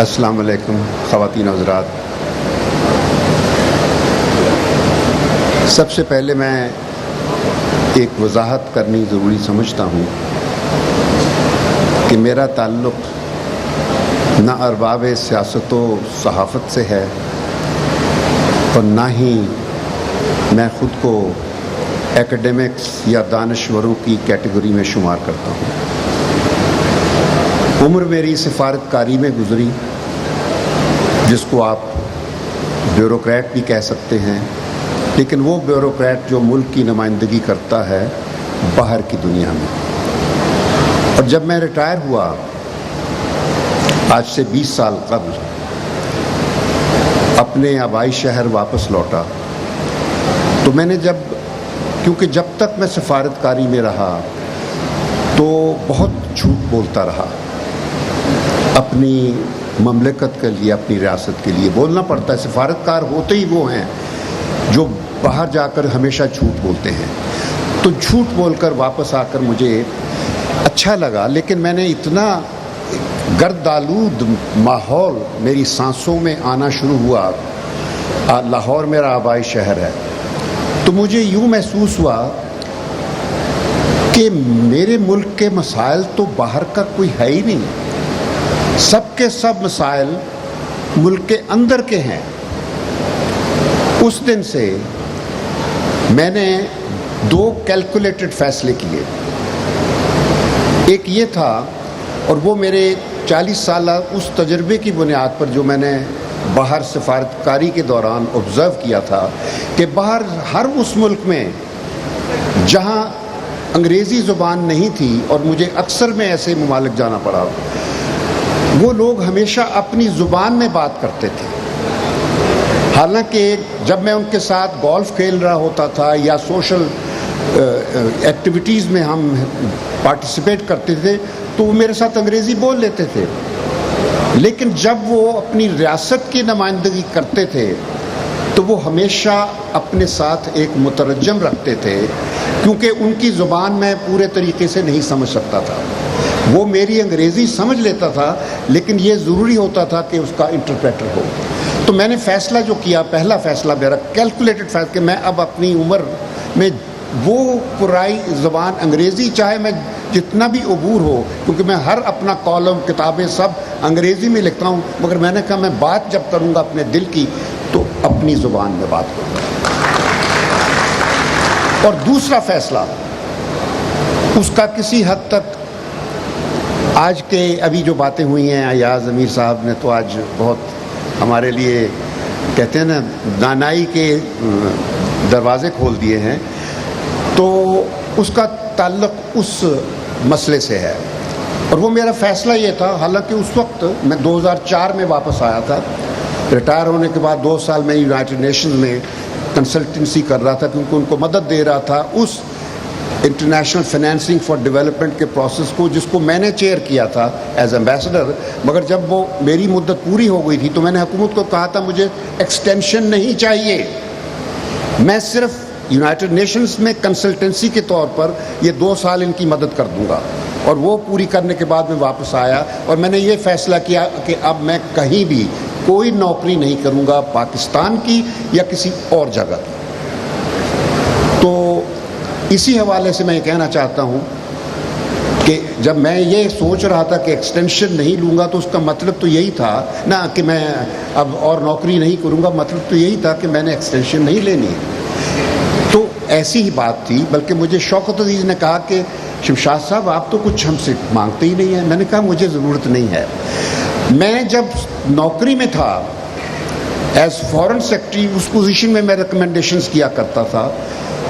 السلام علیکم خواتین و حضرات، سب سے پہلے میں ایک وضاحت کرنی ضروری سمجھتا ہوں کہ میرا تعلق نہ ارباب سیاست و صحافت سے ہے اور نہ ہی میں خود کو ایکیڈیمکس یا دانشوروں کی کیٹیگری میں شمار کرتا ہوں۔ عمر میری سفارت کاری میں گزری، جس کو آپ بیوروکریٹ بھی کہہ سکتے ہیں، لیکن وہ بیوروکریٹ جو ملک کی نمائندگی کرتا ہے باہر کی دنیا میں۔ اور جب میں ریٹائر ہوا آج سے 20 سال قبل، اپنے آبائی شہر واپس لوٹا تو میں نے کیونکہ جب تک میں سفارت کاری میں رہا تو بہت جھوٹ بولتا رہا، اپنی مملکت کے لیے، اپنی ریاست کے لیے بولنا پڑتا ہے۔ سفارتکار ہوتے ہی وہ ہیں جو باہر جا کر ہمیشہ جھوٹ بولتے ہیں۔ تو جھوٹ بول کر واپس آ کر مجھے اچھا لگا، لیکن میں نے اتنا گرد آلود ماحول میری سانسوں میں آنا شروع ہوا۔ لاہور میرا آبائی شہر ہے، تو مجھے یوں محسوس ہوا کہ میرے ملک کے مسائل تو باہر کا کوئی ہے ہی نہیں، سب کے سب مسائل ملک کے اندر کے ہیں۔ اس دن سے میں نے 2 کیلکولیٹڈ فیصلے کیے۔ ایک یہ تھا، اور وہ میرے 40 سالہ اس تجربے کی بنیاد پر جو میں نے باہر سفارتکاری کے دوران آبزرو کیا تھا، کہ باہر ہر اس ملک میں جہاں انگریزی زبان نہیں تھی، اور مجھے اکثر میں ایسے ممالک جانا پڑا، وہ لوگ ہمیشہ اپنی زبان میں بات کرتے تھے۔ حالانکہ جب میں ان کے ساتھ گولف کھیل رہا ہوتا تھا یا سوشل ایکٹیویٹیز میں ہم پارٹیسپیٹ کرتے تھے تو وہ میرے ساتھ انگریزی بول لیتے تھے، لیکن جب وہ اپنی ریاست کی نمائندگی کرتے تھے تو وہ ہمیشہ اپنے ساتھ ایک مترجم رکھتے تھے، کیونکہ ان کی زبان میں پورے طریقے سے نہیں سمجھ سکتا تھا۔ وہ میری انگریزی سمجھ لیتا تھا، لیکن یہ ضروری ہوتا تھا کہ اس کا انٹرپریٹر ہو۔ تو میں نے فیصلہ جو کیا، پہلا فیصلہ میرا کیلکولیٹڈ فیصلہ، کہ میں اب اپنی عمر میں وہ پرائی زبان انگریزی، چاہے میں جتنا بھی عبور ہو، کیونکہ میں ہر اپنا کالم، کتابیں سب انگریزی میں لکھتا ہوں، مگر میں نے کہا میں بات جب کروں گا اپنے دل کی تو اپنی زبان میں بات کروں گا۔ اور دوسرا فیصلہ، اس کا کسی حد تک آج کے ابھی جو باتیں ہوئی ہیں، ایاز امیر صاحب نے تو آج بہت ہمارے لیے کہتے ہیں نا دانائی کے دروازے کھول دیے ہیں، تو اس کا تعلق اس مسئلے سے ہے۔ اور وہ میرا فیصلہ یہ تھا، حالانکہ اس وقت میں 2004 میں واپس آیا تھا، ریٹائر ہونے کے بعد 2 سال میں یونائٹڈ نیشنز میں کنسلٹنسی کر رہا تھا، کیونکہ ان کو مدد دے رہا تھا اس انٹرنیشنل فائنینسنگ فار ڈیولپمنٹ کے پروسیس کو، جس کو میں نے چیئر کیا تھا ایز ایمبیسڈر۔ مگر جب وہ میری مدت پوری ہو گئی تھی تو میں نے حکومت کو کہا تھا مجھے ایکسٹینشن نہیں چاہیے، میں صرف یونائٹڈ نیشنز میں کنسلٹنسی کے طور پر یہ 2 سال ان کی مدد کر دوں گا۔ اور وہ پوری کرنے کے بعد میں واپس آیا، اور میں نے یہ فیصلہ کیا کہ اب میں کہیں بھی کوئی نوکری نہیں کروں گا، پاکستان کی یا کسی اور جگہ کی۔ تو اسی حوالے سے میں یہ کہنا چاہتا ہوں کہ جب میں یہ سوچ رہا تھا کہ ایکسٹینشن نہیں لوں گا، تو اس کا مطلب تو یہی تھا نہ کہ میں اب اور نوکری نہیں کروں گا، مطلب تو یہی تھا کہ میں نے ایکسٹینشن نہیں لینی ہے۔ تو ایسی ہی بات تھی، بلکہ مجھے شوکت عزیز نے کہا کہ شمشاد صاحب آپ تو کچھ ہم سے مانگتے ہی نہیں ہیں۔ میں نے کہا مجھے ضرورت نہیں ہے۔ میں جب نوکری میں تھا ایز فارن سیکرٹری، اس پوزیشن میں میں ریکمنڈیشنز کیا کرتا تھا،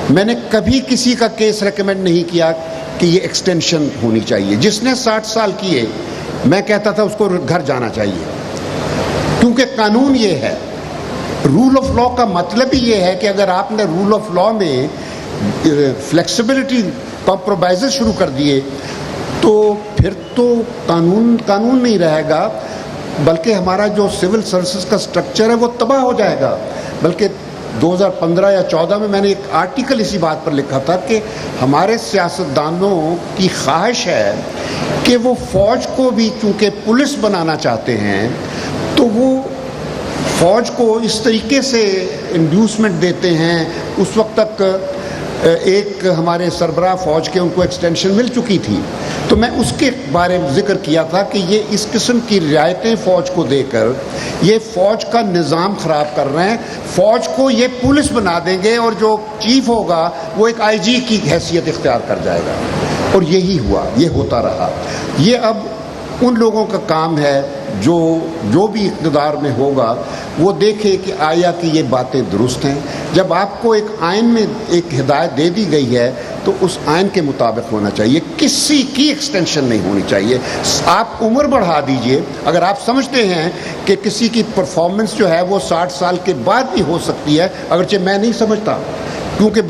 میں نے کبھی کسی کا کیس ریکمینڈ نہیں کیا کہ یہ ایکسٹینشن ہونی چاہیے۔ جس نے 60 سال کیے، میں کہتا تھا اس کو گھر جانا چاہیے، کیونکہ قانون یہ ہے۔ رول آف لا کا مطلب ہی یہ ہے کہ اگر آپ نے رول آف لا میں فلیکسیبلٹی، کمپرومائزز شروع کر دیے تو پھر تو قانون نہیں رہے گا، بلکہ ہمارا جو سول سروسز کا سٹرکچر ہے وہ تباہ ہو جائے گا۔ بلکہ 2015 یا 14 میں نے ایک آرٹیکل اسی بات پر لکھا تھا کہ ہمارے سیاستدانوں کی خواہش ہے کہ وہ فوج کو بھی چونکہ پولیس بنانا چاہتے ہیں، تو وہ فوج کو اس طریقے سے انڈیوسمنٹ دیتے ہیں. اس وقت تک ایک ہمارے سربراہ فوج کے ان کو ایکسٹینشن مل چکی تھی, تو میں اس کے بارے میں ذکر کیا تھا کہ یہ اس قسم کی رعایتیں فوج کو دے کر یہ فوج کا نظام خراب کر رہے ہیں. فوج کو یہ پولیس بنا دیں گے اور جو چیف ہوگا وہ ایک آئی جی کی حیثیت اختیار کر جائے گا, اور یہی ہوا, یہ ہوتا رہا. یہ اب ان لوگوں کا کام ہے جو بھی اقتدار میں ہوگا وہ دیکھے کہ آیا کہ یہ باتیں درست ہیں. جب آپ کو ایک آئین میں ایک ہدایت دے دی گئی ہے تو اس آئین کے مطابق ہونا چاہیے, کسی کی ایکسٹینشن نہیں ہونی چاہیے. آپ عمر بڑھا دیجئے, اگر آپ سمجھتے ہیں کہ کسی کی پرفارمنس جو ہے وہ 60 سال کے بعد بھی ہو سکتی ہے, اگرچہ میں نہیں سمجھتا, کیونکہ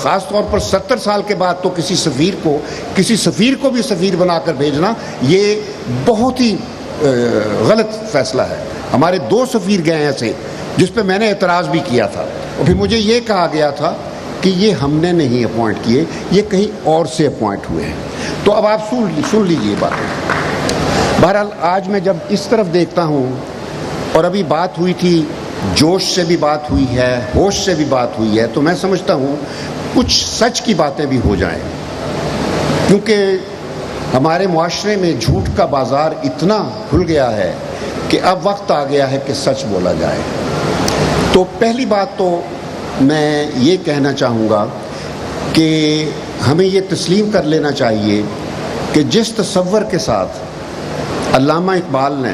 خاص طور پر 70 سال کے بعد تو کسی سفیر کو بھی سفیر بنا کر بھیجنا یہ بہت ہی غلط فیصلہ ہے. ہمارے 2 سفیر گئے ایسے جس پہ میں نے اعتراض بھی کیا تھا, اور پھر مجھے یہ کہا گیا تھا کہ یہ ہم نے نہیں اپوائنٹ کیے, یہ کہیں اور سے اپوائنٹ ہوئے ہیں. تو اب آپ سن لیجیے باتیں. بہرحال آج میں جب اس طرف دیکھتا ہوں, اور ابھی بات ہوئی تھی, جوش سے بھی بات ہوئی ہے, ہوش سے بھی بات ہوئی ہے, تو میں سمجھتا ہوں کچھ سچ کی باتیں بھی ہو جائیں, کیونکہ ہمارے معاشرے میں جھوٹ کا بازار اتنا کھل گیا ہے کہ اب وقت آ گیا ہے کہ سچ بولا جائے. تو پہلی بات تو میں یہ کہنا چاہوں گا کہ ہمیں یہ تسلیم کر لینا چاہیے کہ جس تصور کے ساتھ علامہ اقبال نے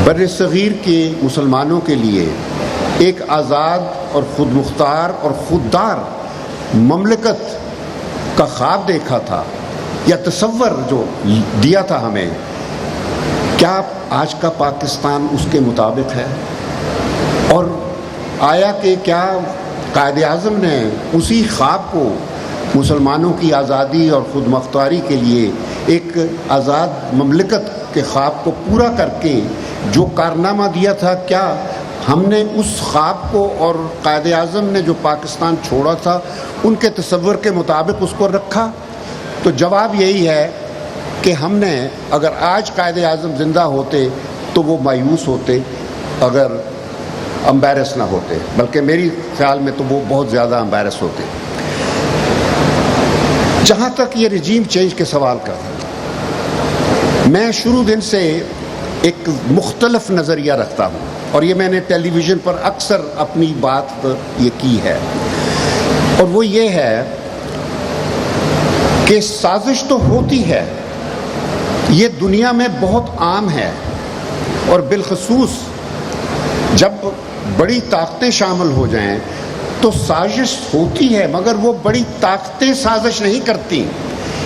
بر صغیر کے مسلمانوں کے لیے ایک آزاد اور خود مختار اور خوددار مملکت کا خواب دیکھا تھا یا تصور جو دیا تھا ہمیں, کیا آج کا پاکستان اس کے مطابق ہے؟ اور آیا کہ کیا قائد اعظم نے اسی خواب کو مسلمانوں کی آزادی اور خود مختاری کے لیے ایک آزاد مملکت کے خواب کو پورا کر کے جو کارنامہ دیا تھا, کیا ہم نے اس خواب کو اور قائد اعظم نے جو پاکستان چھوڑا تھا ان کے تصور کے مطابق اس کو رکھا؟ تو جواب یہی ہے کہ ہم نے, اگر آج قائد اعظم زندہ ہوتے تو وہ مایوس ہوتے, اگر امبیرس نہ ہوتے, بلکہ میری خیال میں تو وہ بہت زیادہ امبیرس ہوتے. جہاں تک یہ رجیم چینج کے سوال کا ہے, میں شروع دن سے ایک مختلف نظریہ رکھتا ہوں, اور یہ میں نے ٹیلی ویژن پر اکثر اپنی بات یہ کی ہے, اور وہ یہ ہے کہ سازش تو ہوتی ہے, یہ دنیا میں بہت عام ہے, اور بالخصوص جب بڑی طاقتیں شامل ہو جائیں تو سازش ہوتی ہے, مگر وہ بڑی طاقتیں سازش نہیں کرتی.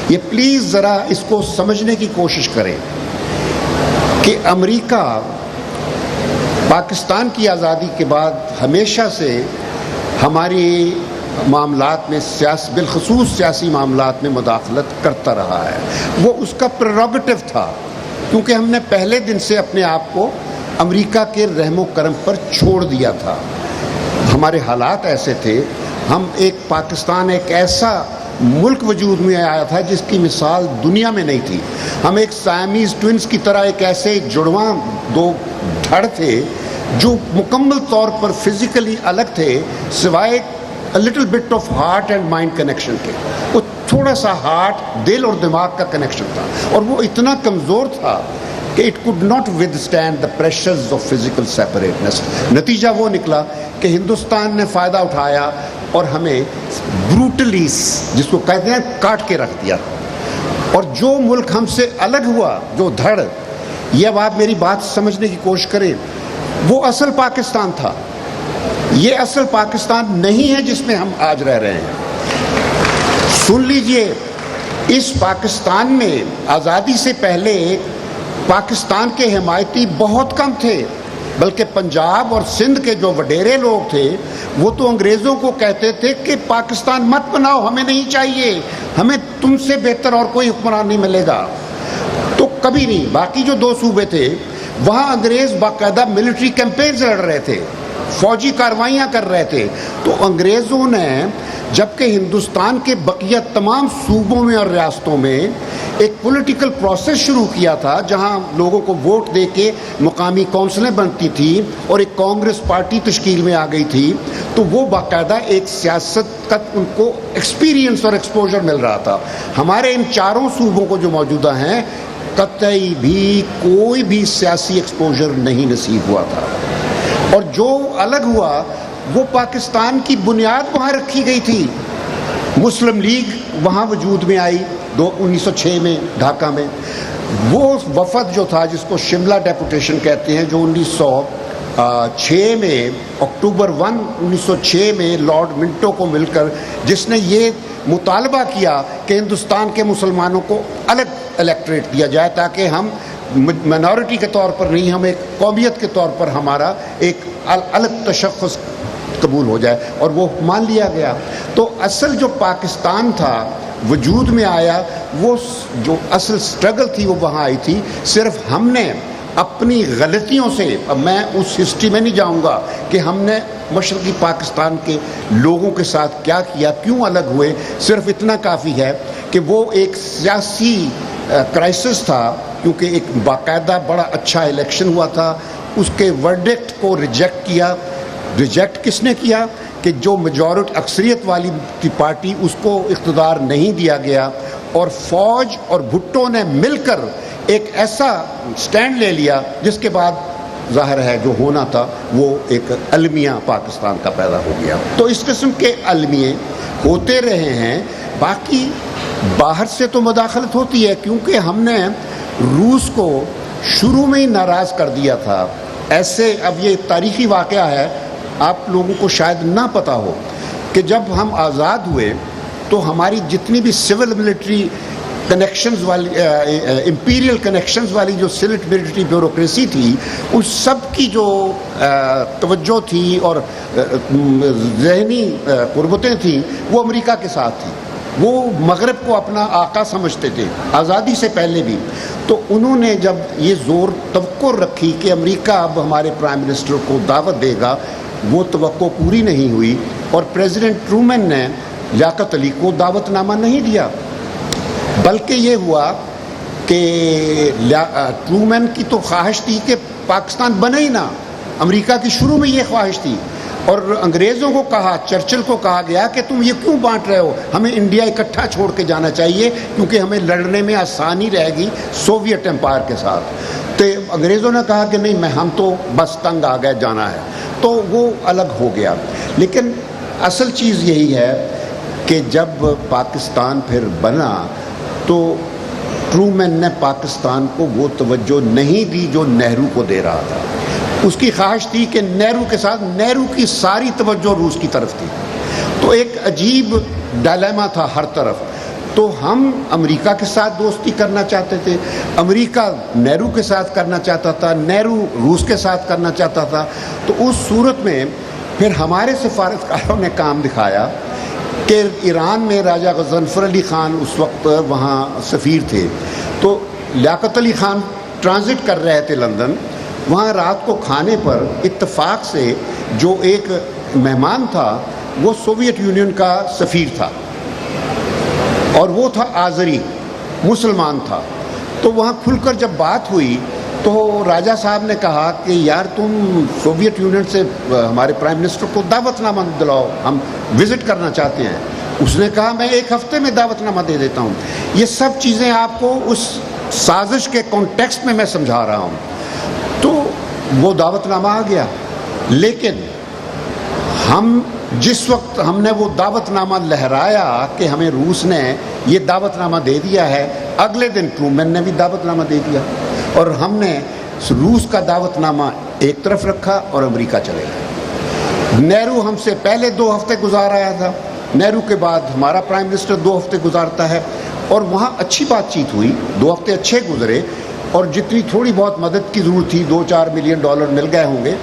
یہ پلیز ذرا اس کو سمجھنے کی کوشش کریں کہ امریکہ پاکستان کی آزادی کے بعد ہمیشہ سے ہماری معاملات میں بالخصوص سیاسی معاملات میں مداخلت کرتا رہا ہے. وہ اس کا پریروگیٹو تھا, کیونکہ ہم نے پہلے دن سے اپنے آپ کو امریکہ کے رحم و کرم پر چھوڑ دیا تھا. ہمارے حالات ایسے تھے, ہم پاکستان ایک ایسا ملک وجود میں آیا تھا جس کی مثال دنیا میں نہیں تھی. ہم ایک سیامیز ٹوئنز کی طرح ایک ایسے جڑواں 2 دھڑ تھے جو مکمل طور پر فزیکلی الگ تھے, سوائے a little bit of heart and mind connection کے. وہ تھوڑا سا ہارٹ, دل اور دماغ کا کنیکشن تھا, اور وہ اتنا کمزور تھا کہ it could not withstand the pressures of physical separateness. نتیجہ وہ نکلا کہ ہندوستان نے فائدہ اٹھایا اور ہمیں بروٹلی, جس کو کہتے ہیں, کاٹ کے رکھ دیا. اور جو ملک ہم سے الگ ہوا, جو دھڑ, یہ اب آپ میری بات سمجھنے کی کوشش کریں, وہ اصل پاکستان تھا. یہ اصل پاکستان نہیں ہے جس میں ہم آج رہ رہے ہیں. سن لیجئے, اس پاکستان میں آزادی سے پہلے پاکستان کے حمایتی بہت کم تھے, بلکہ پنجاب اور سندھ کے جو وڈیرے لوگ تھے وہ تو انگریزوں کو کہتے تھے کہ پاکستان مت بناؤ, ہمیں نہیں چاہیے, ہمیں تم سے بہتر اور کوئی حکمران نہیں ملے گا. تو کبھی نہیں. باقی جو 2 صوبے تھے وہاں انگریز باقاعدہ ملٹری کیمپینز لڑ رہے تھے, فوجی کارروائیاں کر رہے تھے. تو انگریزوں نے جبکہ ہندوستان کے بقیہ تمام صوبوں میں اور ریاستوں میں ایک پولیٹیکل پروسیس شروع کیا تھا جہاں لوگوں کو ووٹ دے کے مقامی کونسلیں بنتی تھیں اور ایک کانگریس پارٹی تشکیل میں آ گئی تھی, تو وہ باقاعدہ ایک سیاست کا ان کو ایکسپیرینس اور ایکسپوجر مل رہا تھا. ہمارے ان چاروں صوبوں کو جو موجودہ ہیں قطعی بھی کوئی بھی سیاسی ایکسپوجر نہیں نصیب ہوا تھا, اور جو الگ ہوا وہ پاکستان کی بنیاد وہاں رکھی گئی تھی. مسلم لیگ وہاں وجود میں آئی 1906 میں ڈھاکہ میں. وہ وفد جو تھا جس کو شملہ ڈیپوٹیشن کہتے ہیں, جو 1906 میں اکتوبر 1906 میں لارڈ منٹو کو مل کر جس نے یہ مطالبہ کیا کہ ہندوستان کے مسلمانوں کو الگ الیکٹریٹ دیا جائے تاکہ ہم مائنورٹی کے طور پر نہیں, ہم ایک قومیت کے طور پر ہمارا ایک الگ تشخص قبول ہو جائے, اور وہ مان لیا گیا. تو اصل جو پاکستان تھا وجود میں آیا, وہ جو اصل سٹرگل تھی وہ وہاں آئی تھی. صرف ہم نے اپنی غلطیوں سے, اب میں اس ہسٹری میں نہیں جاؤں گا کہ ہم نے مشرقی پاکستان کے لوگوں کے ساتھ کیا کیا, کیوں الگ ہوئے, صرف اتنا کافی ہے کہ وہ ایک سیاسی کرائسس تھا, کیونکہ ایک باقاعدہ بڑا اچھا الیکشن ہوا تھا. اس کے ورڈکٹ کو ریجیکٹ کیا. ریجیکٹ کس نے کیا کہ جو میجورٹی اکثریت والی پارٹی اس کو اقتدار نہیں دیا گیا, اور فوج اور بھٹو نے مل کر ایک ایسا سٹینڈ لے لیا جس کے بعد ظاہر ہے جو ہونا تھا وہ ایک المیہ پاکستان کا پیدا ہو گیا. تو اس قسم کے المیے ہوتے رہے ہیں. باقی باہر سے تو مداخلت ہوتی ہے, کیونکہ ہم نے روس کو شروع میں ہی ناراض کر دیا تھا. ایسے اب یہ تاریخی واقعہ ہے, آپ لوگوں کو شاید نہ پتہ ہو کہ جب ہم آزاد ہوئے تو ہماری جتنی بھی سول ملٹری کنیکشنز والی امپیریل کنیکشنز والی جو سول ملٹری بیوروکریسی تھی, اس سب کی جو توجہ تھی اور ذہنی قربتیں تھیں وہ امریکہ کے ساتھ تھیں. وہ مغرب کو اپنا آقا سمجھتے تھے آزادی سے پہلے بھی. تو انہوں نے جب یہ زور توقع رکھی کہ امریکہ اب ہمارے پرائم منسٹر کو دعوت دے گا, وہ توقع پوری نہیں ہوئی, اور پریزیڈنٹ ٹرومن نے لیاقت علی کو دعوت نامہ نہیں دیا. بلکہ یہ ہوا کہ ٹرومن کی تو خواہش تھی کہ پاکستان بنے ہی نہ, امریکہ کی شروع میں یہ خواہش تھی, اور انگریزوں کو کہا, چرچل کو کہا گیا کہ تم یہ کیوں بانٹ رہے ہو, ہمیں انڈیا اکٹھا چھوڑ کے جانا چاہیے کیونکہ ہمیں لڑنے میں آسانی رہے گی سوویت امپائر کے ساتھ. تو انگریزوں نے کہا کہ نہیں, ہم تو بس تنگ آ گئے, جانا ہے, تو وہ الگ ہو گیا. لیکن اصل چیز یہی ہے کہ جب پاکستان پھر بنا تو ٹرومن نے پاکستان کو وہ توجہ نہیں دی جو نہرو کو دے رہا تھا. اس کی خواہش تھی کہ نہرو کے ساتھ, نہرو کی ساری توجہ روس کی طرف تھی, تو ایک عجیب ڈائلیما تھا ہر طرف. تو ہم امریکہ کے ساتھ دوستی کرنا چاہتے تھے, امریکہ نہرو کے ساتھ کرنا چاہتا تھا, نہرو روس کے ساتھ کرنا چاہتا تھا. تو اس صورت میں پھر ہمارے سفارتکاروں نے کام دکھایا کہ ایران میں راجہ غضنفر علی خان اس وقت وہاں سفیر تھے, تو لیاقت علی خان ٹرانزٹ کر رہے تھے لندن. وہاں رات کو کھانے پر اتفاق سے جو ایک مہمان تھا وہ سوویت یونین کا سفیر تھا, اور وہ تھا آذری, مسلمان تھا. تو وہاں کھل کر جب بات ہوئی تو راجہ صاحب نے کہا کہ یار تم سوویت یونین سے ہمارے پرائم منسٹر کو دعوت نامہ دلاؤ, ہم وزٹ کرنا چاہتے ہیں. اس نے کہا میں 1 ہفتے میں دعوت نامہ دے دیتا ہوں. یہ سب چیزیں آپ کو اس سازش کے کانٹیکسٹ میں میں سمجھا رہا ہوں. تو وہ دعوت نامہ آ گیا, لیکن ہم جس وقت ہم نے وہ دعوت نامہ لہرایا کہ ہمیں روس نے یہ دعوت نامہ دے دیا ہے, اگلے دن ٹرومن نے بھی دعوت نامہ دے دیا, اور ہم نے روس کا دعوت نامہ ایک طرف رکھا اور امریکہ چلے گئے. نہرو ہم سے پہلے 2 ہفتے گزار آیا تھا, نہرو کے بعد ہمارا پرائم منسٹر 2 ہفتے گزارتا ہے, اور وہاں اچھی بات چیت ہوئی, 2 ہفتے اچھے گزرے, اور جتنی تھوڑی بہت مدد کی ضرورت تھی $2-4 ملین مل گئے ہوں گے.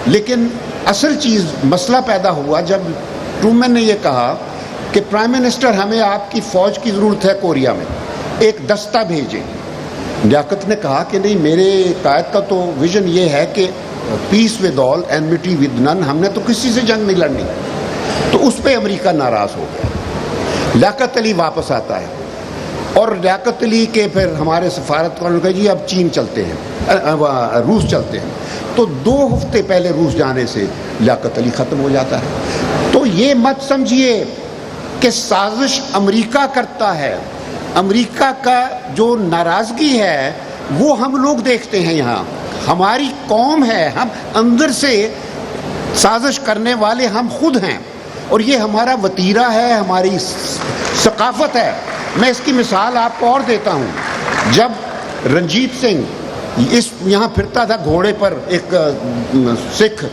لیکن اصل چیز مسئلہ پیدا ہوا جب ٹرومن نے یہ کہا کہ پرائم منسٹر ہمیں آپ کی فوج کی ضرورت ہے کوریا میں, ایک دستہ بھیجیں. لیاقت نے کہا کہ نہیں, میرے قائد کا تو ویژن یہ ہے کہ پیس ود آل اینمٹی ود نن، ہم نے تو کسی سے جنگ نہیں لڑنی. تو اس پہ امریکہ ناراض ہو گیا. لیاقت علی واپس آتا ہے اور لیاقت علی کے پھر ہمارے سفارتکار نے کہا جی اب چین چلتے ہیں، روس چلتے ہیں. تو 2 ہفتے پہلے روس جانے سے لیاقت علی ختم ہو جاتا ہے. تو یہ مت سمجھیے کہ سازش امریکہ کرتا ہے. امریکہ کا جو ناراضگی ہے وہ ہم لوگ دیکھتے ہیں. یہاں ہماری قوم ہے، ہم اندر سے سازش کرنے والے ہم خود ہیں، اور یہ ہمارا وتیرہ ہے، ہماری ثقافت ہے. میں اس کی مثال آپ کو اور دیتا ہوں. جب رنجیت سنگھ یہاں پھرتا تھا گھوڑے پر، ایک سکھ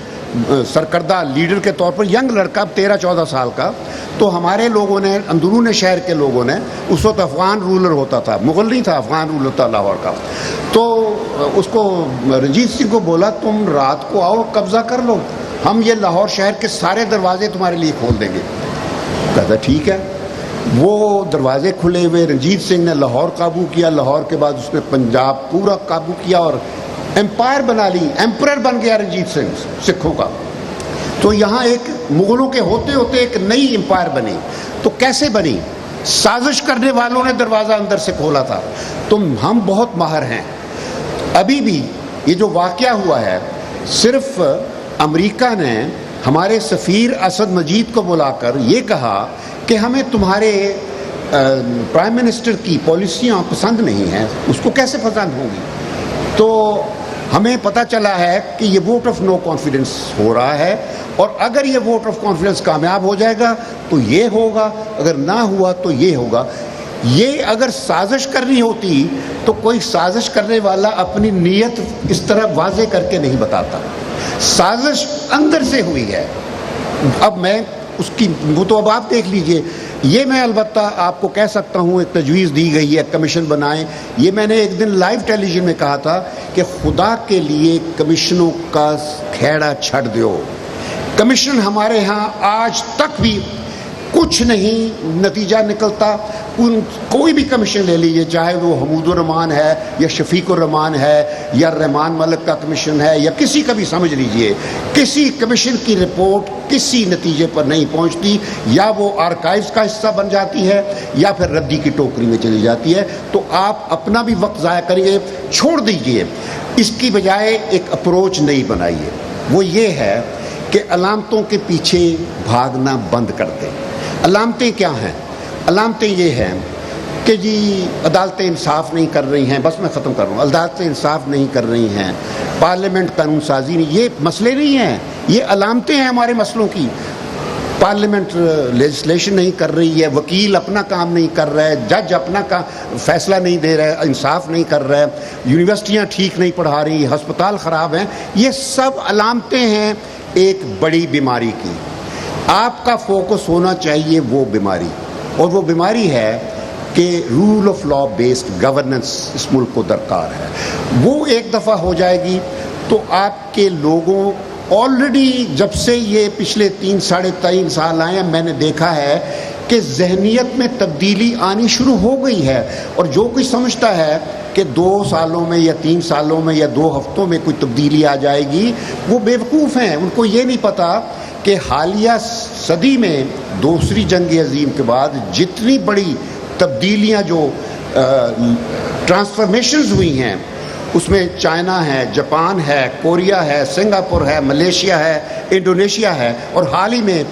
سرکردہ لیڈر کے طور پر، ینگ لڑکا 13-14 سال کا، تو ہمارے لوگوں نے، اندرون شہر کے لوگوں نے، اس وقت افغان رولر ہوتا تھا، مغل نہیں تھا، افغان رولر تھا لاہور کا، تو اس کو رنجیت سنگھ کو بولا تم رات کو آؤ قبضہ کر لو، ہم یہ لاہور شہر کے سارے دروازے تمہارے لیے کھول دیں گے. کہتا ٹھیک ہے. وہ دروازے کھلے ہوئے، رنجیت سنگھ نے لاہور قابو کیا، لاہور کے بعد اس نے پنجاب پورا قابو کیا اور امپائر بنا لی، ایمپرر بن گیا رنجیت سنگھ سکھوں کا. تو یہاں ایک مغلوں کے ہوتے ہوتے ایک نئی امپائر بنی. تو کیسے بنی؟ سازش کرنے والوں نے دروازہ اندر سے کھولا تھا. تو ہم بہت ماہر ہیں. ابھی بھی یہ جو واقعہ ہوا ہے، صرف امریکہ نے ہمارے سفیر اسد مجید کو بلا کر یہ کہا کہ ہمیں تمہارے پرائم منسٹر کی پالیسیاں پسند نہیں ہیں. اس کو کیسے پسند ہوں گی؟ تو ہمیں پتہ چلا ہے کہ یہ ووٹ آف نو کانفیڈنس ہو رہا ہے، اور اگر یہ ووٹ آف کانفیڈنس کامیاب ہو جائے گا تو یہ ہوگا، اگر نہ ہوا تو یہ ہوگا. یہ اگر سازش کرنی ہوتی تو کوئی سازش کرنے والا اپنی نیت اس طرح واضح کر کے نہیں بتاتا. سازش اندر سے ہوئی ہے. اب میں اس کی وہ تو اب آپ دیکھ لیجئے. یہ میں البتہ آپ کو کہہ سکتا ہوں، ایک تجویز دی گئی ہے کمیشن بنائیں. یہ میں نے ایک دن لائیو ٹیلی ویژن میں کہا تھا کہ خدا کے لیے کمیشنوں کا کھیڑا چھڑ دو. کمیشن ہمارے ہاں آج تک بھی کچھ نہیں نتیجہ نکلتا. کوئی بھی کمیشن لے لیجیے، چاہے وہ حمود الرحمان ہے یا شفیق الرحمان ہے یا رحمان ملک کا کمیشن ہے یا کسی کا بھی سمجھ لیجیے، کسی کمیشن کی رپورٹ کسی نتیجے پر نہیں پہنچتی. یا وہ آرکائیوز کا حصہ بن جاتی ہے یا پھر ردی کی ٹوکری میں چلی جاتی ہے. تو آپ اپنا بھی وقت ضائع کریے، چھوڑ دیجیے. اس کی بجائے ایک اپروچ نئی بنائیے. وہ یہ ہے کہ علامتوں کے پیچھے بھاگنا بند کر دیں. علامتیں کیا ہیں؟ علامتیں یہ ہیں کہ جی عدالتیں انصاف نہیں کر رہی ہیں. بس میں ختم کر رہا ہوں. عدالتیں انصاف نہیں کر رہی ہیں، پارلیمنٹ قانون سازی نہیں. یہ مسئلے نہیں ہیں، یہ علامتیں ہیں ہمارے مسئلوں کی. پارلیمنٹ لیجسلیشن نہیں کر رہی ہے، وکیل اپنا کام نہیں کر رہا ہے، جج اپنا فیصلہ نہیں دے رہا ہے، انصاف نہیں کر رہا ہے، یونیورسٹیاں ٹھیک نہیں پڑھا رہی، ہسپتال خراب ہیں. یہ سب علامتیں ہیں ایک بڑی بیماری کی. آپ کا فوکس ہونا چاہیے وہ بیماری، اور وہ بیماری ہے کہ rule of law based governance اس ملک کو درکار ہے. وہ ایک دفعہ ہو جائے گی تو آپ کے لوگوں آلریڈی جب سے یہ پچھلے 3-3.5 سال آئے ہیں، میں نے دیکھا ہے کہ ذہنیت میں تبدیلی آنی شروع ہو گئی ہے. اور جو کوئی سمجھتا ہے کہ 2 سالوں میں یا 3 سالوں میں یا 2 ہفتوں میں کوئی تبدیلی آ جائے گی، وہ بیوقوف ہیں. ان کو یہ نہیں پتا کہ حالیہ صدی میں دوسری جنگ عظیم کے بعد جتنی بڑی تبدیلیاں جو ٹرانسفارمیشنز ہوئی ہیں، اس میں چائنا ہے، جاپان ہے، کوریا ہے، سنگاپور ہے، ملیشیا ہے، انڈونیشیا ہے، اور حال ہی میں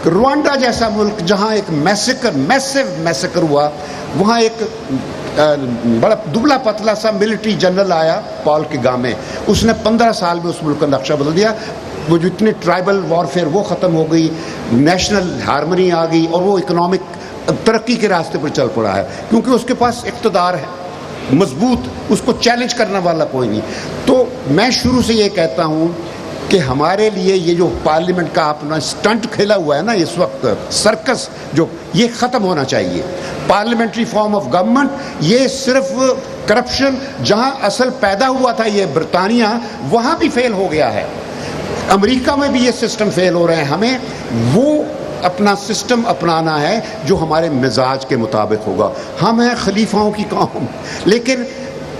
روانڈا جیسا ملک جہاں ایک میسو میسیکر ہوا، وہاں ایک بڑا دبلا پتلا سا ملٹری جنرل آیا پال کگامے. اس نے 15 سال میں اس ملک کا نقشہ بدل دیا. وہ جو اتنے ٹرائبل وارفیئر وہ ختم ہو گئی، نیشنل ہارمنی آ گئی، اور وہ اکنامک ترقی کے راستے پر چل پڑا ہے کیونکہ اس کے پاس اقتدار ہے مضبوط، اس کو چیلنج کرنے والا کوئی نہیں. تو میں شروع سے یہ کہتا ہوں کہ ہمارے لیے یہ جو پارلیمنٹ کا اپنا سٹنٹ کھیلا ہوا ہے نا اس وقت، سرکس جو، یہ ختم ہونا چاہیے. پارلیمنٹری فارم آف گورنمنٹ یہ صرف کرپشن جہاں اصل پیدا ہوا تھا یہ برطانیہ، وہاں بھی فیل ہو گیا ہے. امریکہ میں بھی یہ سسٹم فیل ہو رہے ہیں. ہمیں وہ اپنا سسٹم اپنانا ہے جو ہمارے مزاج کے مطابق ہوگا. ہم ہیں خلیفاؤں کی قوم، لیکن